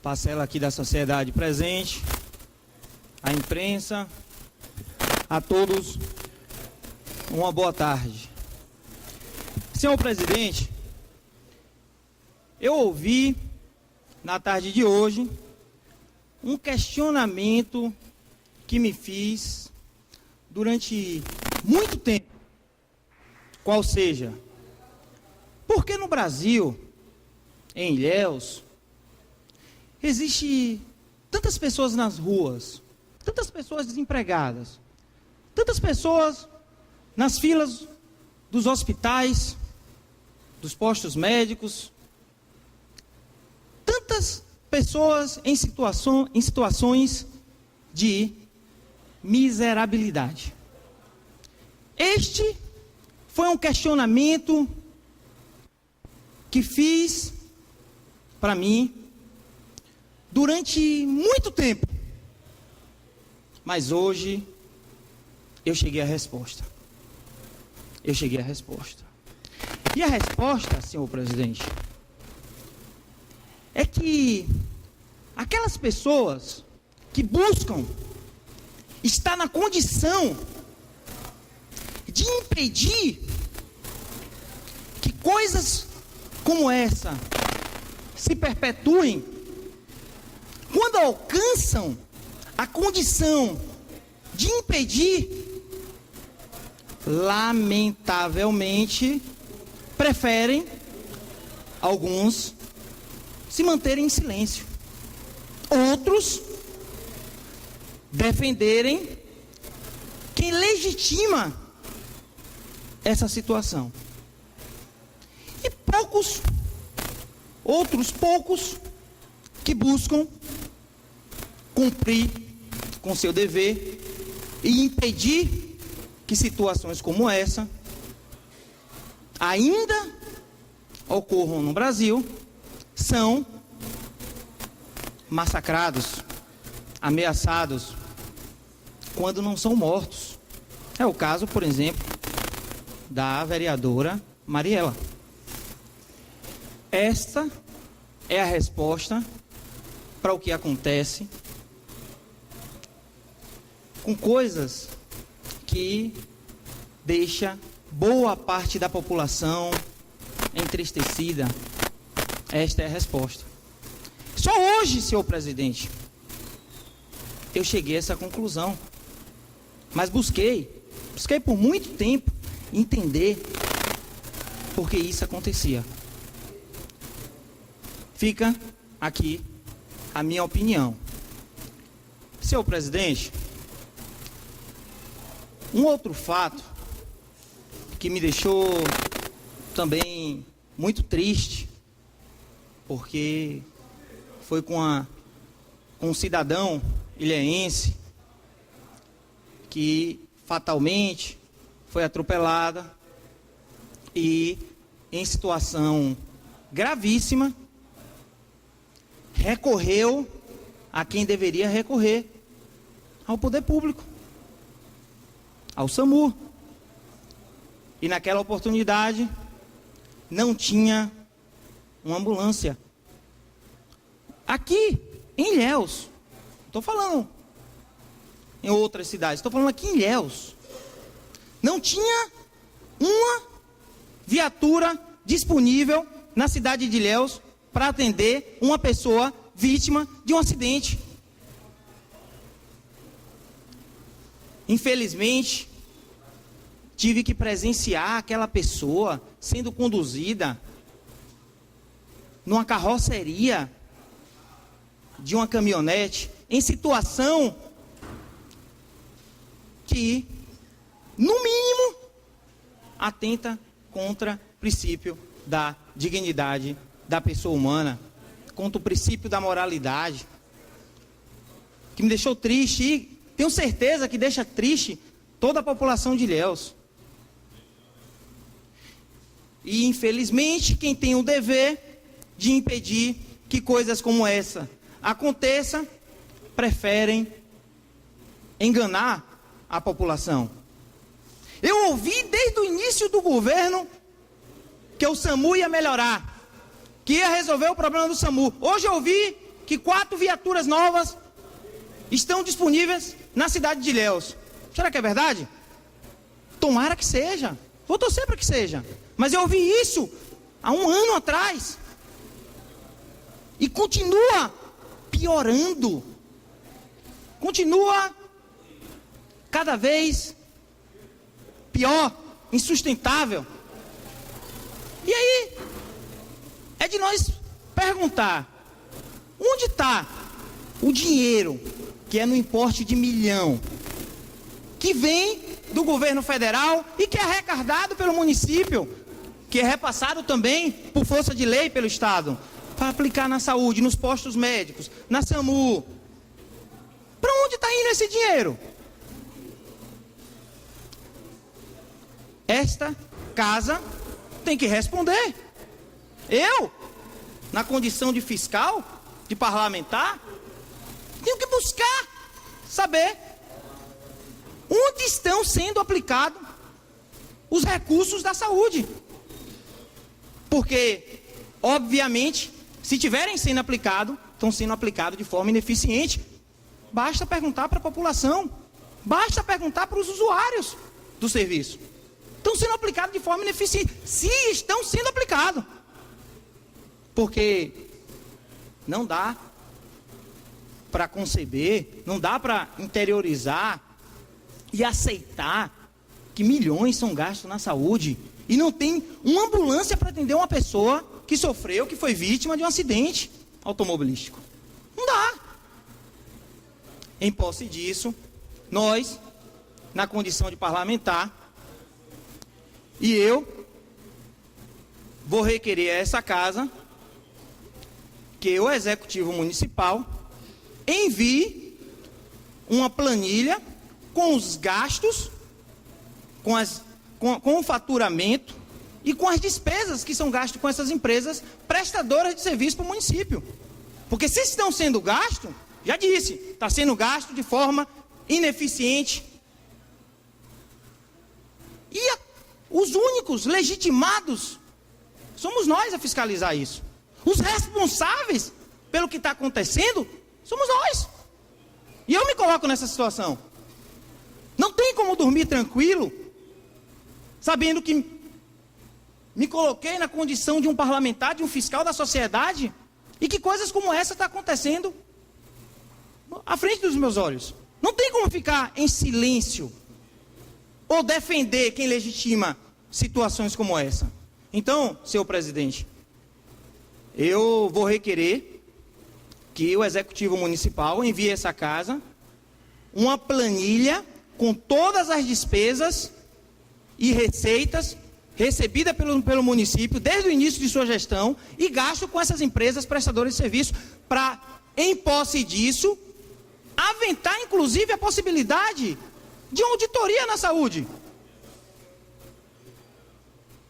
Parcela aqui da sociedade presente, a imprensa, a todos, uma boa tarde. Senhor presidente, eu ouvi na tarde de hoje um questionamento que me fiz durante muito tempo, qual seja, por que no Brasil, em Ilhéus, existe tantas pessoas nas ruas, tantas pessoas desempregadas, tantas pessoas nas filas dos hospitais, dos postos médicos, tantas pessoas em situações de miserabilidade. Este foi um questionamento que fiz para mim durante muito tempo, mas hoje eu cheguei à resposta. E a resposta, senhor presidente, é que aquelas pessoas que buscam estar na condição de impedir que coisas como essa se perpetuem, quando alcançam a condição de impedir, lamentavelmente, preferem alguns se manterem em silêncio, outros defenderem quem legitima essa situação. E outros poucos que buscam cumprir com seu dever e impedir que situações como essa ainda ocorram no Brasil, são massacrados, ameaçados, quando não são mortos. É o caso, por exemplo, da vereadora Mariela. Esta é a resposta para o que acontece com coisas que deixa boa parte da população entristecida. Esta é a resposta. Só hoje, senhor presidente, eu cheguei a essa conclusão. Mas busquei por muito tempo entender por que isso acontecia. Fica aqui a minha opinião. Senhor presidente, um outro fato que me deixou também muito triste, porque foi com um cidadão ilhéense que fatalmente foi atropelada e, em situação gravíssima, recorreu a quem deveria recorrer, ao poder público, ao SAMU. E naquela oportunidade não tinha uma ambulância. Aqui em Ilhéus, estou falando em outras cidades, estou falando aqui em Ilhéus, não tinha uma viatura disponível na cidade de Ilhéus para atender uma pessoa vítima de um acidente. Infelizmente, tive que presenciar aquela pessoa sendo conduzida numa carroceria de uma caminhonete, em situação que, no mínimo, atenta contra o princípio da dignidade da pessoa humana, contra o princípio da moralidade, que me deixou triste e tenho certeza que deixa triste toda a população de Ilhéus. E, infelizmente, quem tem o dever de impedir que coisas como essa aconteçam, preferem enganar a população. Eu ouvi desde o início do governo que o SAMU ia melhorar, que ia resolver o problema do SAMU. Hoje eu ouvi que 4 viaturas novas estão disponíveis na cidade de Ilhéus. Será que é verdade? Tomara que seja. Vou torcer para que seja. Mas eu ouvi isso há 1 ano atrás. E continua piorando. Continua cada vez pior, insustentável. E aí, é de nós perguntar, onde está o dinheiro, que é no importe de 1 milhão, que vem do governo federal e que é arrecadado pelo município, que é repassado também por força de lei pelo Estado, para aplicar na saúde, nos postos médicos, na SAMU. Para onde está indo esse dinheiro? Esta casa tem que responder. Eu, na condição de fiscal, de parlamentar, tenho que buscar saber onde estão sendo aplicados os recursos da saúde. Porque, obviamente, se estiverem sendo aplicados, estão sendo aplicados de forma ineficiente. Basta perguntar para a população, basta perguntar para os usuários do serviço. Estão sendo aplicados de forma ineficiente. Se estão sendo aplicados. Porque não dá para conceber, não dá para interiorizar e aceitar que milhões são gastos na saúde e não tem uma ambulância para atender uma pessoa que sofreu, que foi vítima de um acidente automobilístico. Não dá. Em posse disso, nós, na condição de parlamentar, e eu vou requerer a essa casa que o Executivo Municipal envie uma planilha com os gastos, com o faturamento e com as despesas que são gastas com essas empresas prestadoras de serviço para o município. Porque se estão sendo gastos, já disse, está sendo gasto de forma ineficiente. E os únicos legitimados somos nós a fiscalizar isso. Os responsáveis pelo que está acontecendo somos nós. E eu me coloco nessa situação. Não tem como dormir tranquilo, sabendo que me coloquei na condição de um parlamentar, de um fiscal da sociedade, e que coisas como essa estão acontecendo à frente dos meus olhos. Não tem como ficar em silêncio ou defender quem legitima situações como essa. Então, senhor presidente, eu vou requerer que o Executivo Municipal envie a essa casa uma planilha com todas as despesas e receitas recebidas pelo município desde o início de sua gestão e gasto com essas empresas prestadoras de serviço para, em posse disso, aventar inclusive a possibilidade de auditoria na saúde.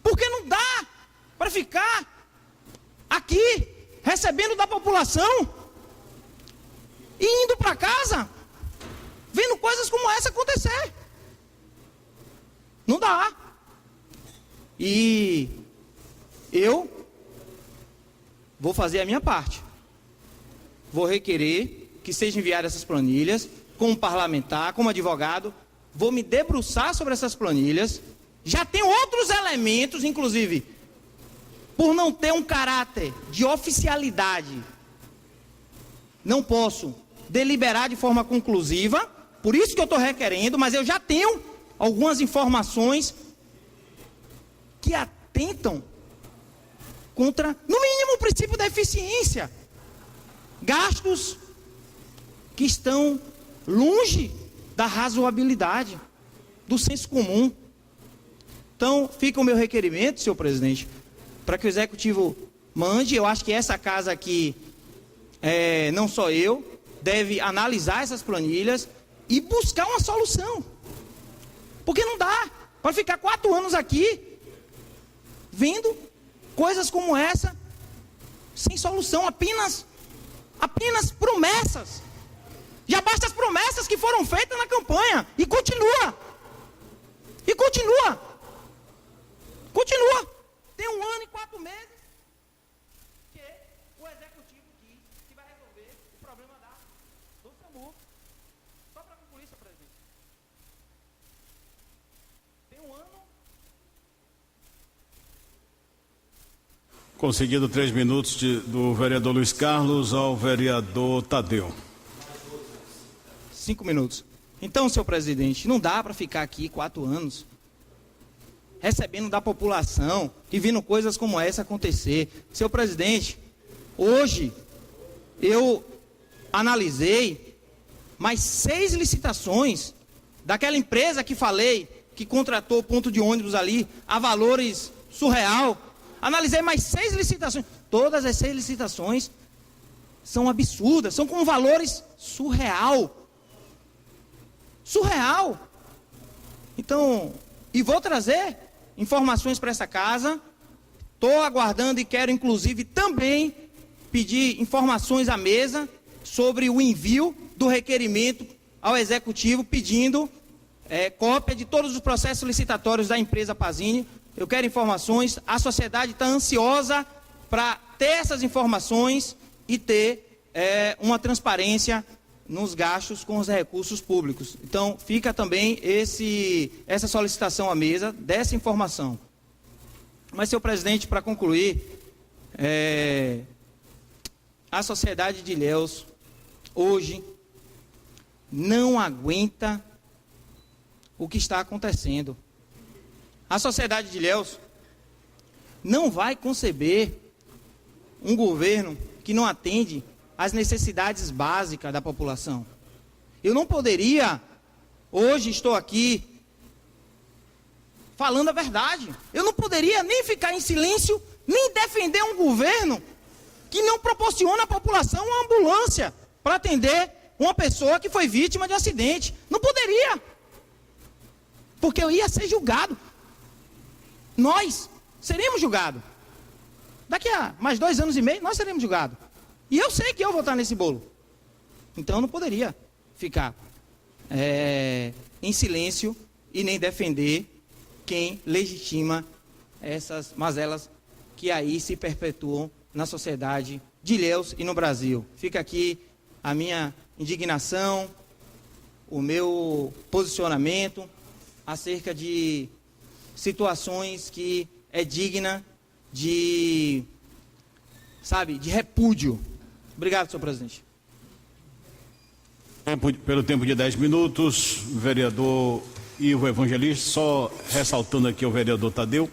Porque não dá para ficar aqui recebendo da população e indo para casa vendo coisas como essa acontecer. Não dá. E eu vou fazer a minha parte. Vou requerer que sejam enviadas essas planilhas, como parlamentar, como advogado, vou me debruçar sobre essas planilhas. Já tem outros elementos, inclusive, por não ter um caráter de oficialidade, não posso deliberar de forma conclusiva, por isso que eu estou requerendo, mas eu já tenho algumas informações que atentam contra, no mínimo, o princípio da eficiência. Gastos que estão longe da razoabilidade, do senso comum. Então, fica o meu requerimento, senhor presidente, para que o Executivo mande. Eu acho que essa casa aqui, não só eu, deve analisar essas planilhas e buscar uma solução. Porque não dá para ficar 4 anos aqui, vendo coisas como essa, sem solução, apenas promessas. Já basta as promessas que foram feitas na campanha. E continua. E continua. Continua. Tem 1 ano e 4 meses. problema do SAMU. Só para concluir, senhor presidente. Tem um ano. Conseguido 3 minutos do vereador Luiz Carlos ao vereador Tadeu. 5 minutos. Então, senhor presidente, não dá para ficar aqui 4 anos recebendo da população e vendo coisas como essa acontecer. Senhor presidente, hoje eu analisei mais 6 licitações daquela empresa que falei, que contratou o ponto de ônibus ali a valores surreal. Analisei mais 6 licitações. Todas as 6 licitações são absurdas, são com valores surreal. Surreal. Então, e vou trazer informações para essa casa. Estou aguardando e quero, inclusive, também pedir informações à mesa sobre o envio do requerimento ao Executivo, pedindo cópia de todos os processos licitatórios da empresa Pazini. Eu quero informações. A sociedade está ansiosa para ter essas informações e ter uma transparência nos gastos com os recursos públicos. Então, fica também essa solicitação à mesa dessa informação. Mas, senhor presidente, para concluir, a sociedade de Ilhéus, hoje, não aguenta o que está acontecendo. A sociedade de Ilhéus não vai conceber um governo que não atende às necessidades básicas da população. Eu não poderia, hoje estou aqui falando a verdade. Eu não poderia nem ficar em silêncio, nem defender um governo que não proporciona à população uma ambulância para atender uma pessoa que foi vítima de um acidente. Não poderia. Porque eu ia ser julgado. Nós seremos julgados. Daqui a mais 2 anos e meio, nós seremos julgados. E eu sei que eu vou estar nesse bolo. Então eu não poderia ficar em silêncio e nem defender quem legitima essas mazelas que aí se perpetuam na sociedade de Ilhéus e no Brasil. Fica aqui a minha indignação, o meu posicionamento acerca de situações que é digna de repúdio. Obrigado, senhor presidente. Pelo tempo de 10 minutos, vereador Ivo Evangelista, só ressaltando aqui ao vereador Tadeu,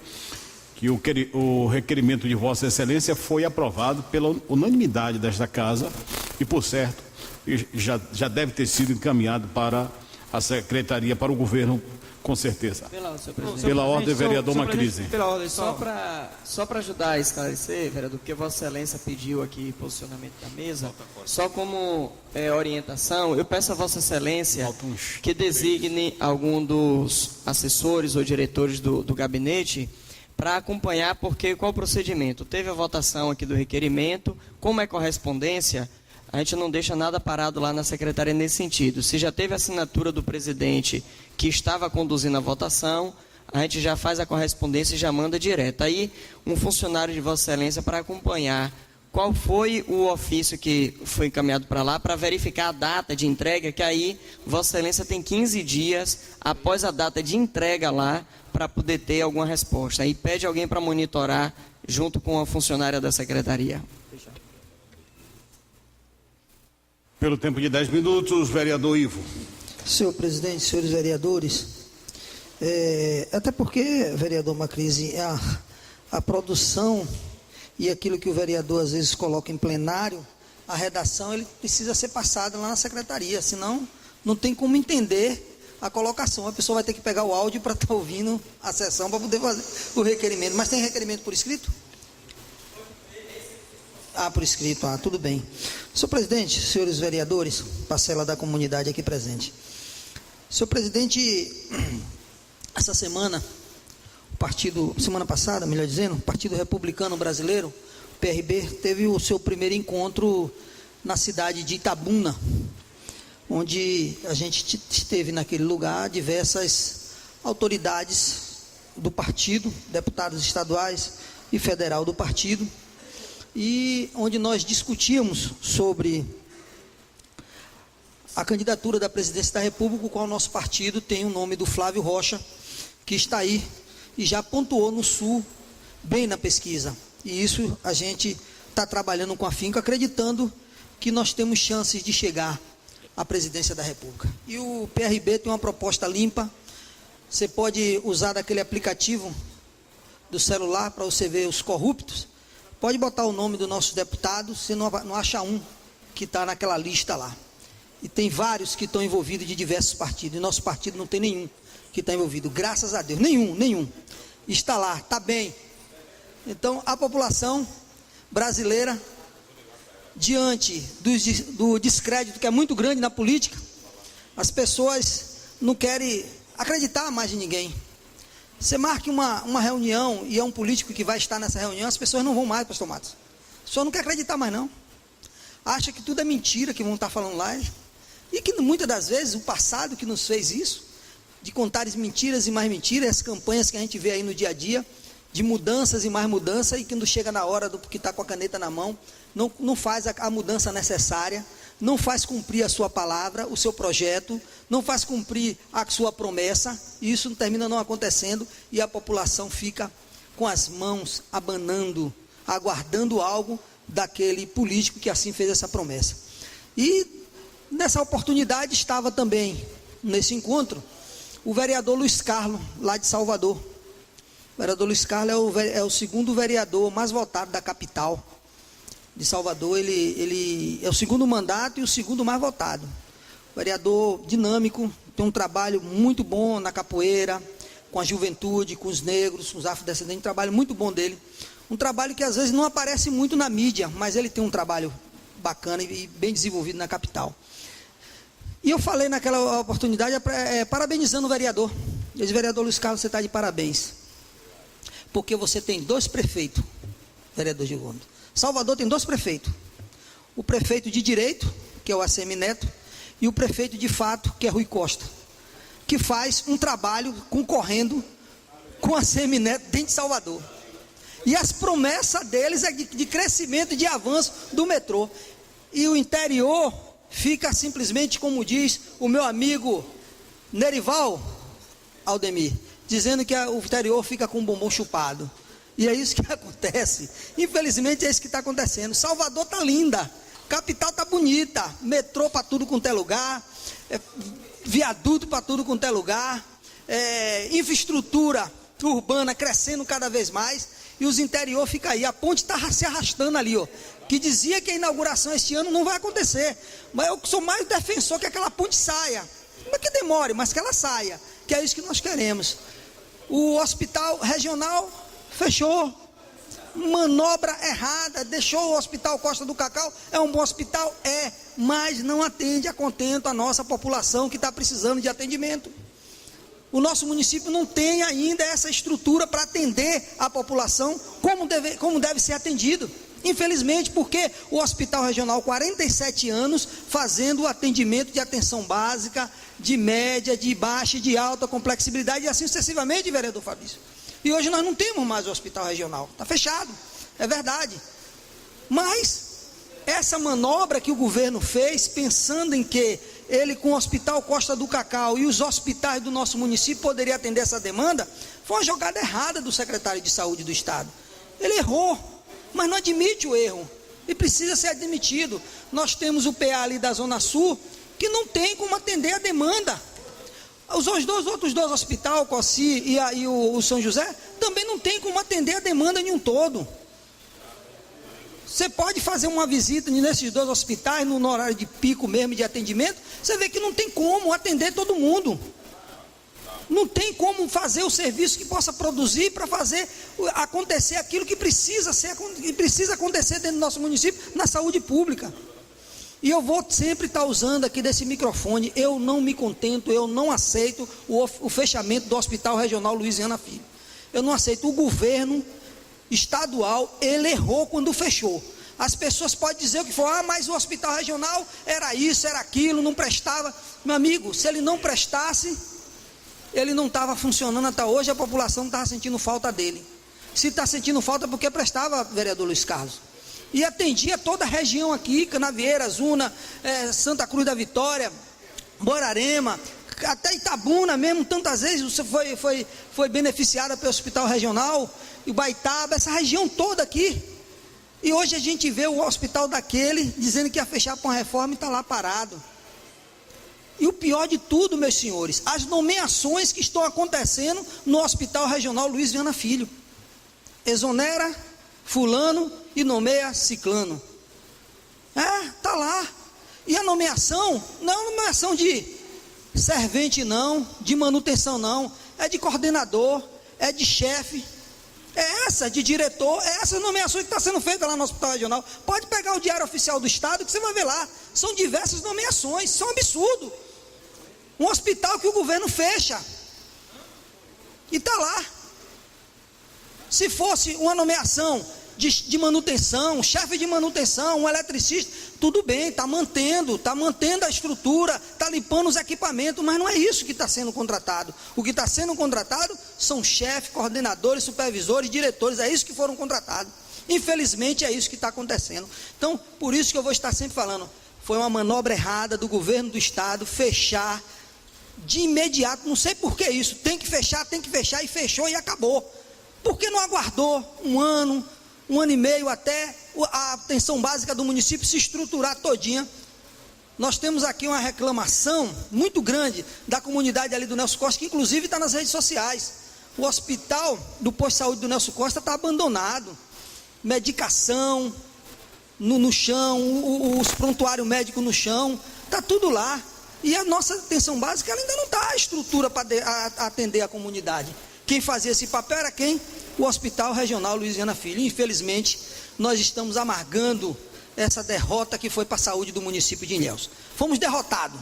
que o requerimento de Vossa Excelência foi aprovado pela unanimidade desta casa e, por certo, já deve ter sido encaminhado para a Secretaria, para o governo, com certeza. Pela ordem, vereador Macrise. Pela ordem, só para ajudar a esclarecer, vereador, porque Vossa Excelência pediu aqui posicionamento da mesa, só como orientação, eu peço a Vossa Excelência que designe algum dos assessores ou diretores do gabinete para acompanhar, porque qual o procedimento? Teve a votação aqui do requerimento, como é correspondência, a gente não deixa nada parado lá na secretaria nesse sentido. Se já teve a assinatura do presidente que estava conduzindo a votação, a gente já faz a correspondência e já manda direto. Aí, um funcionário de Vossa Excelência para acompanhar qual foi o ofício que foi encaminhado para lá, para verificar a data de entrega, que aí Vossa Excelência tem 15 dias após a data de entrega lá, para poder ter alguma resposta. Aí pede alguém para monitorar junto com a funcionária da secretaria. Pelo tempo de 10 minutos, vereador Ivo. Senhor presidente, senhores vereadores, até porque, vereador Macrise, a produção e aquilo que o vereador às vezes coloca em plenário, a redação, ele precisa ser passada lá na secretaria, senão não tem como entender a colocação. A pessoa vai ter que pegar o áudio para estar ouvindo a sessão para poder fazer o requerimento. Mas tem requerimento por escrito? Por escrito, tudo bem. Senhor presidente, senhores vereadores, parcela da comunidade aqui presente. Senhor presidente, essa semana, semana passada, melhor dizendo, o Partido Republicano Brasileiro, o PRB, teve o seu primeiro encontro na cidade de Itabuna, onde a gente teve naquele lugar diversas autoridades do partido, deputados estaduais e federal do partido, e onde nós discutíamos sobre a candidatura da presidência da República, o qual o nosso partido tem o nome do Flávio Rocha, que está aí e já pontuou no Sul bem na pesquisa. E isso a gente está trabalhando com afinco, acreditando que nós temos chances de chegar à presidência da República. E o PRB tem uma proposta limpa. Você pode usar daquele aplicativo do celular para você ver os corruptos. Pode botar o nome do nosso deputado, você não acha um que está naquela lista lá. E tem vários que estão envolvidos de diversos partidos. E nosso partido não tem nenhum que está envolvido. Graças a Deus, nenhum. Está lá, está bem. Então, a população brasileira, diante do descrédito que é muito grande na política, as pessoas não querem acreditar mais em ninguém. Você marque uma reunião e é um político que vai estar nessa reunião, as pessoas não vão mais, pastor Matos. A pessoa não quer acreditar mais não. Acha que tudo é mentira que vão estar falando lá. E que muitas das vezes o passado que nos fez isso, de contar mentiras e mais mentiras, as campanhas que a gente vê aí no dia a dia, de mudanças e mais mudanças, e quando chega na hora do que está com a caneta na mão, não faz a mudança necessária, não faz cumprir a sua palavra, o seu projeto, não faz cumprir a sua promessa, e isso termina não acontecendo, e a população fica com as mãos abanando, aguardando algo daquele político que assim fez essa promessa. E nessa oportunidade estava também, nesse encontro, o vereador Luiz Carlos, lá de Salvador. O vereador Luiz Carlos é o segundo vereador mais votado da capital de Salvador. Ele é o segundo mandato e o segundo mais votado. Vereador dinâmico, tem um trabalho muito bom na capoeira, com a juventude, com os negros, com os afrodescendentes, um trabalho muito bom dele. Um trabalho que às vezes não aparece muito na mídia, mas ele tem um trabalho bacana e bem desenvolvido na capital. E eu falei naquela oportunidade, parabenizando o vereador. Eu disse, vereador Luiz Carlos, você está de parabéns. Porque você tem 2 prefeitos, vereador Gil Gomes. Salvador tem 2 prefeitos. O prefeito de direito, que é o ACM Neto, e o prefeito de fato, que é Rui Costa, que faz um trabalho concorrendo com a ACM Neto dentro de Salvador. E as promessas deles é de crescimento e de avanço do metrô. E o interior fica simplesmente, como diz o meu amigo Nerival Aldemir, dizendo que o interior fica com o bumbum chupado. E é isso que acontece. Infelizmente é isso que está acontecendo. Salvador está linda, capital está bonita, metrô para tudo quanto é lugar, viaduto para tudo quanto é lugar, infraestrutura urbana crescendo cada vez mais, e os interior fica aí. A ponte está se arrastando ali, ó, que dizia que a inauguração este ano não vai acontecer, mas eu sou mais defensor que aquela ponte saia, mas que demore, mas que ela saia, que é isso que nós queremos. O hospital regional fechou, manobra errada, deixou o hospital Costa do Cacau. É um bom hospital? É, mas não atende a contento a nossa população que está precisando de atendimento. O nosso município não tem ainda essa estrutura para atender a população como deve ser atendido. Infelizmente, porque o Hospital Regional, 47 anos, fazendo o atendimento de atenção básica, de média, de baixa e de alta complexibilidade, e assim sucessivamente, vereador Fabrício. E hoje nós não temos mais o Hospital Regional, está fechado, é verdade. Mas essa manobra que o governo fez, pensando em que ele com o Hospital Costa do Cacau e os hospitais do nosso município poderia atender essa demanda, foi uma jogada errada do secretário de Saúde do Estado. Ele errou, mas não admite o erro, e precisa ser admitido. Nós temos o PA ali da Zona Sul, que não tem como atender a demanda. Os outros dois hospitais, o Coci e o São José, também não tem como atender a demanda em um todo. Você pode fazer uma visita nesses 2 hospitais, no horário de pico mesmo de atendimento, você vê que não tem como atender todo mundo. Não tem como fazer o serviço que possa produzir para fazer acontecer aquilo que precisa acontecer dentro do nosso município, na saúde pública. E eu vou sempre estar usando aqui desse microfone, eu não me contento, eu não aceito o fechamento do Hospital Regional Luiziana Filho. Eu não aceito. O governo estadual, ele errou quando fechou. As pessoas podem dizer o que for, mas o Hospital Regional era isso, era aquilo, não prestava. Meu amigo, se ele não prestasse, ele não estava funcionando até hoje, a população não estava sentindo falta dele. Se está sentindo falta, porque prestava, vereador Luiz Carlos. e atendia toda a região aqui, Canavieiras, Una, Santa Cruz da Vitória, Borarema, até Itabuna mesmo, tantas vezes você foi beneficiada pelo hospital regional, Ibaitaba, essa região toda aqui. E hoje a gente vê o hospital daquele dizendo que ia fechar com a reforma e está lá parado. E o pior de tudo, meus senhores, as nomeações que estão acontecendo no Hospital Regional Luiz Viana Filho. Exonera fulano e nomeia ciclano. Está lá. E a nomeação, não é nomeação de servente não, de manutenção não, é de coordenador, é de chefe, é essa, de diretor, é essa nomeação que está sendo feita lá no Hospital Regional. Pode pegar o Diário Oficial do Estado que você vai ver lá, são diversas nomeações, isso é um absurdo. Um hospital que o governo fecha, e está lá. Se fosse uma nomeação de manutenção, chefe de manutenção, um eletricista, tudo bem, está mantendo a estrutura, está limpando os equipamentos, mas não é isso que está sendo contratado. O que está sendo contratado são chefes, coordenadores, supervisores, diretores, é isso que foram contratados. Infelizmente é isso que está acontecendo. Então, por isso que eu vou estar sempre falando, foi uma manobra errada do governo do estado fechar de imediato, não sei por que isso, tem que fechar, e fechou e acabou. Por que não aguardou um ano e meio até a atenção básica do município se estruturar todinha? Nós temos aqui uma reclamação muito grande da comunidade ali do Nelson Costa, que inclusive está nas redes sociais. O hospital do posto de saúde do Nelson Costa está abandonado, medicação no chão, os prontuários médicos no chão, está tudo lá. E a nossa atenção básica ela ainda não está a estrutura para atender a comunidade. Quem fazia esse papel era quem? O Hospital Regional Luiz Viana Filho. Infelizmente, nós estamos amargando essa derrota que foi para a saúde do município de Ilhéus. Fomos derrotados.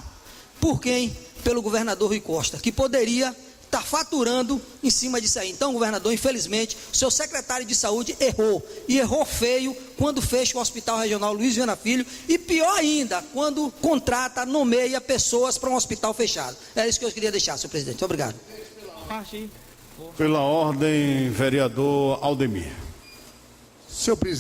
Por quem? Pelo governador Rui Costa, que poderia estar faturando em cima disso aí. Então, governador, infelizmente, o seu secretário de saúde errou. E errou feio quando fecha o Hospital Regional Luiz Viana Filho. E pior ainda, quando contrata, nomeia pessoas para um hospital fechado. É isso que eu queria deixar, senhor presidente. Obrigado. Pela ordem, vereador Aldemir. Senhor presidente.